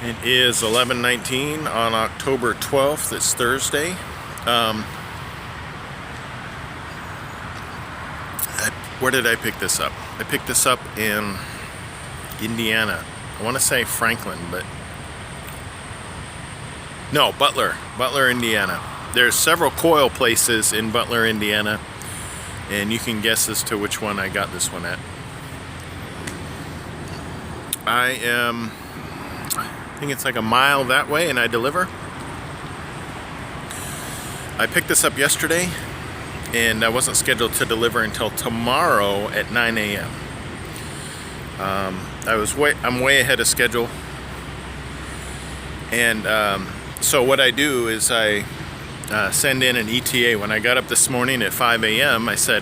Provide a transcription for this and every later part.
It is 11:19 on October 12th. It's Thursday. Where did I pick this up? I picked this up in Indiana. I want to say Franklin, but no, Butler, Indiana. There's several coil places in Butler, Indiana, and you can guess as to which one I got this one at. I think it's like a mile that way, and I deliver. I picked this up yesterday, and I wasn't scheduled to deliver until tomorrow at 9 a.m. I'm way ahead of schedule, and so what I do is I send in an ETA. When I got up this morning at 5 a.m., I said,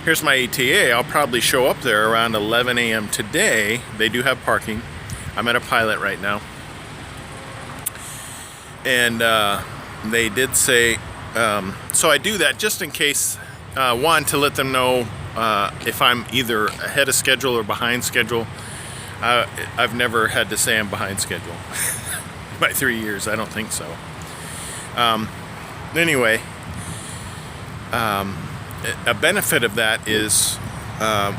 here's my ETA. I'll probably show up there around 11 a.m. today. They do have parking. I'm at a Pilot right now. And they did say, so I do that just in case, one, to let them know if I'm either ahead of schedule or behind schedule. I've never had to say I'm behind schedule. By 3 years, I don't think so. Anyway, a benefit of that is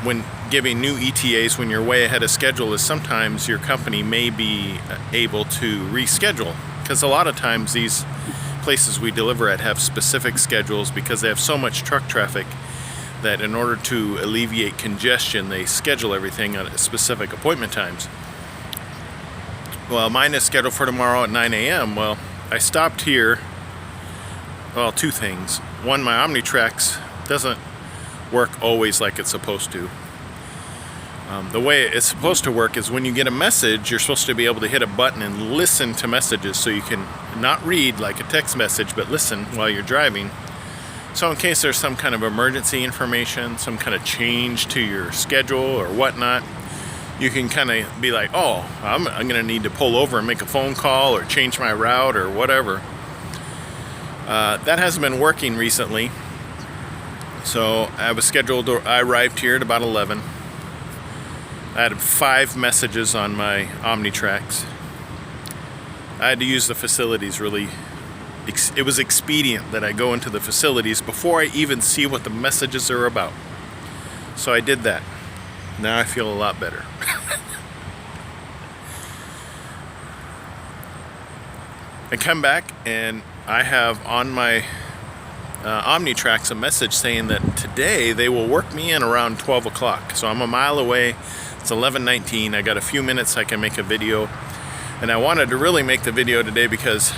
when giving new ETAs when you're way ahead of schedule is sometimes your company may be able to reschedule, because a lot of times these places we deliver at have specific schedules because they have so much truck traffic that in order to alleviate congestion they schedule everything at specific appointment times. Well, mine is scheduled for tomorrow at 9 a.m. Well, I stopped here. Well, two things. One, my OmniTrax doesn't work always like it's supposed to. The way it's supposed to work is when you get a message, you're supposed to be able to hit a button and listen to messages, so you can not read like a text message, but listen while you're driving. So in case there's some kind of emergency information, some kind of change to your schedule or whatnot, you can kind of be like, oh, I'm going to need to pull over and make a phone call or change my route or whatever. That hasn't been working recently. So I arrived here at about 11. I had 5 messages on my OmniTrax. I had to use the facilities really. It was expedient that I go into the facilities before I even see what the messages are about. So I did that. Now I feel a lot better. I come back and I have on my OmniTrax a message saying that today they will work me in around 12 o'clock. So I'm a mile away. It's 11:19. I got a few minutes I can make a video. And I wanted to really make the video today because,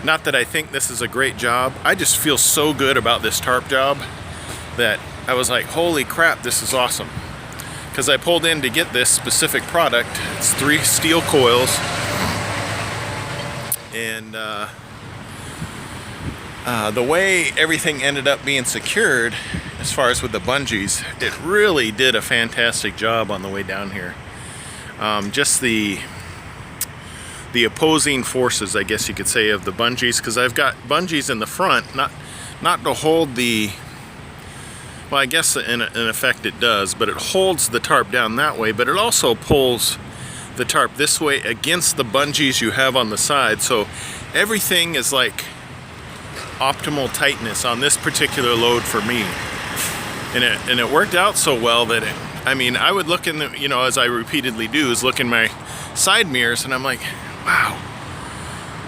not that I think this is a great job, I just feel so good about this tarp job that I was like, holy crap, this is awesome. Because I pulled in to get this specific product. It's 3 steel coils. And the way everything ended up being secured, as far as with the bungees, it really did a fantastic job on the way down here. Just the opposing forces, I guess you could say, of the bungees, because I've got bungees in the front, not to hold the, well, I guess in effect it does, but it holds the tarp down that way, but it also pulls the tarp this way against the bungees you have on the side. So everything is like optimal tightness on this particular load for me. And it worked out so well that I would look in the, as I repeatedly do, is look in my side mirrors and I'm like, wow,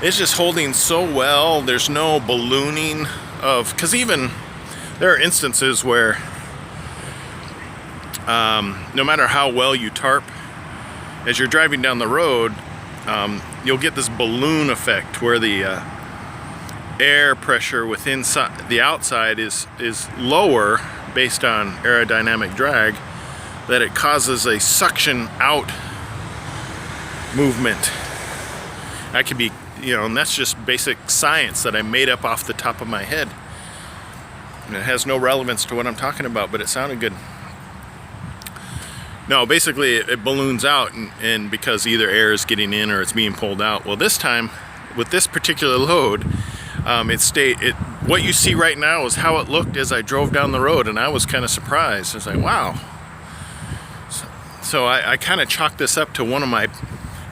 it's just holding so well. There's no ballooning of, because even there are instances where no matter how well you tarp, as you're driving down the road, you'll get this balloon effect where the air pressure within the outside is lower based on aerodynamic drag, that it causes a suction out movement. That could be, and that's just basic science that I made up off the top of my head. And it has no relevance to what I'm talking about, but it sounded good. No, basically it balloons out, and because either air is getting in or it's being pulled out. Well, this time, with this particular load, what you see right now is how it looked as I drove down the road, and I was kind of surprised. I was like, wow. So I kind of chalked this up to one of my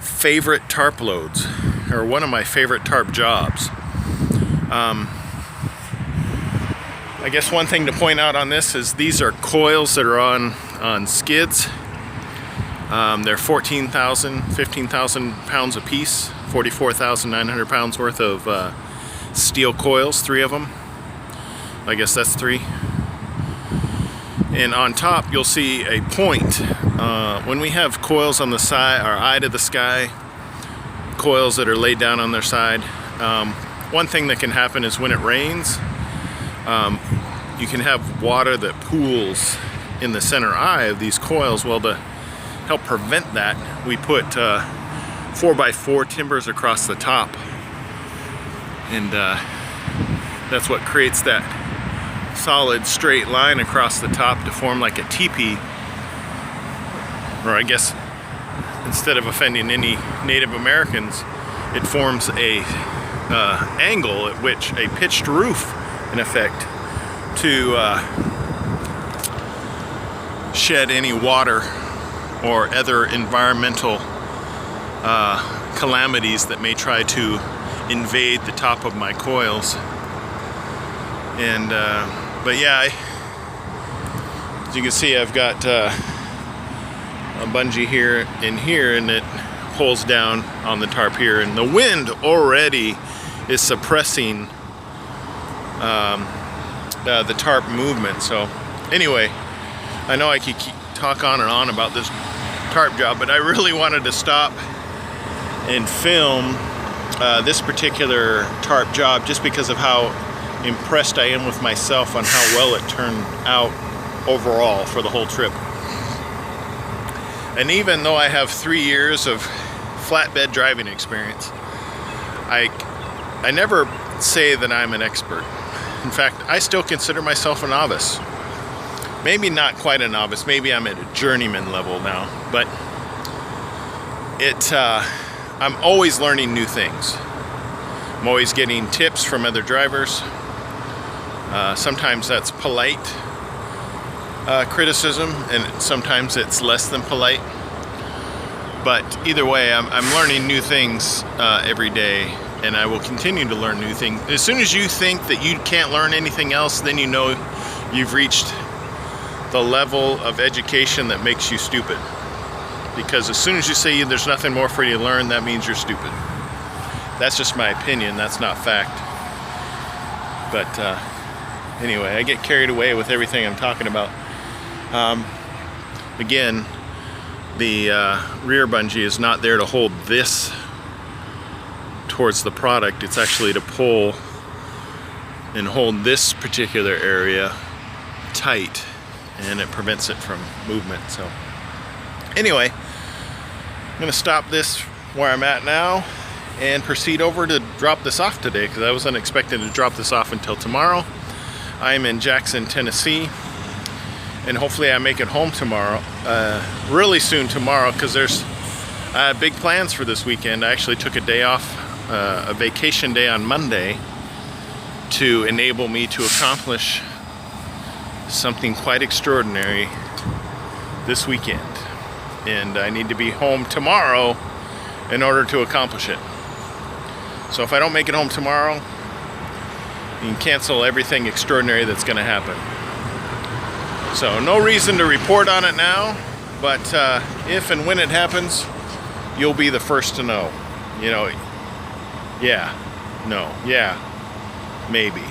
favorite tarp loads, or one of my favorite tarp jobs. I guess one thing to point out on this is these are coils that are on skids. They're 14,000, 15,000 pounds a piece, 44,900 pounds worth of steel coils, 3 of them. I guess that's 3. And on top you'll see a point. When we have coils on the side, or eye to the sky, coils that are laid down on their side, one thing that can happen is when it rains, you can have water that pools in the center eye of these coils. Well, to help prevent that, we put 4x4 timbers across the top, and that's what creates that solid straight line across the top to form like a teepee, or I guess instead of offending any Native Americans, it forms a angle at which a pitched roof, in effect, to shed any water or other environmental calamities that may try to invade the top of my coils. And but yeah, as you can see, I've got a bungee here in here, and it pulls down on the tarp here, and the wind already is suppressing the tarp movement. So anyway, I know I could talk on and on about this tarp job, but I really wanted to stop and film this particular tarp job just because of how impressed I am with myself on how well it turned out overall for the whole trip. And even though I have 3 years of flatbed driving experience, I never say that I'm an expert. In fact, I still consider myself a novice. Maybe not quite a novice, maybe I'm at a journeyman level now, but I'm always learning new things. I'm always getting tips from other drivers. Sometimes that's polite criticism, and sometimes it's less than polite. But either way, I'm learning new things every day, and I will continue to learn new things. As soon as you think that you can't learn anything else, then you know you've reached the level of education that makes you stupid. Because as soon as you say there's nothing more for you to learn, that means you're stupid. That's just my opinion, that's not fact. But anyway, I get carried away with everything I'm talking about. Again, the rear bungee is not there to hold this towards the product. It's actually to pull and hold this particular area tight, and it prevents it from movement. So anyway, I'm going to stop this where I'm at now and proceed over to drop this off today, because I wasn't expecting to drop this off until tomorrow. I'm in Jackson, Tennessee, and hopefully I make it home tomorrow, really soon tomorrow, because there's big plans for this weekend. I actually took a day off, a vacation day on Monday, to enable me to accomplish something quite extraordinary this weekend. And I need to be home tomorrow in order to accomplish it. So if I don't make it home tomorrow, you can cancel everything extraordinary that's going to happen. So no reason to report on it now, but if and when it happens, you'll be the first to know. You know, yeah, no, yeah, maybe.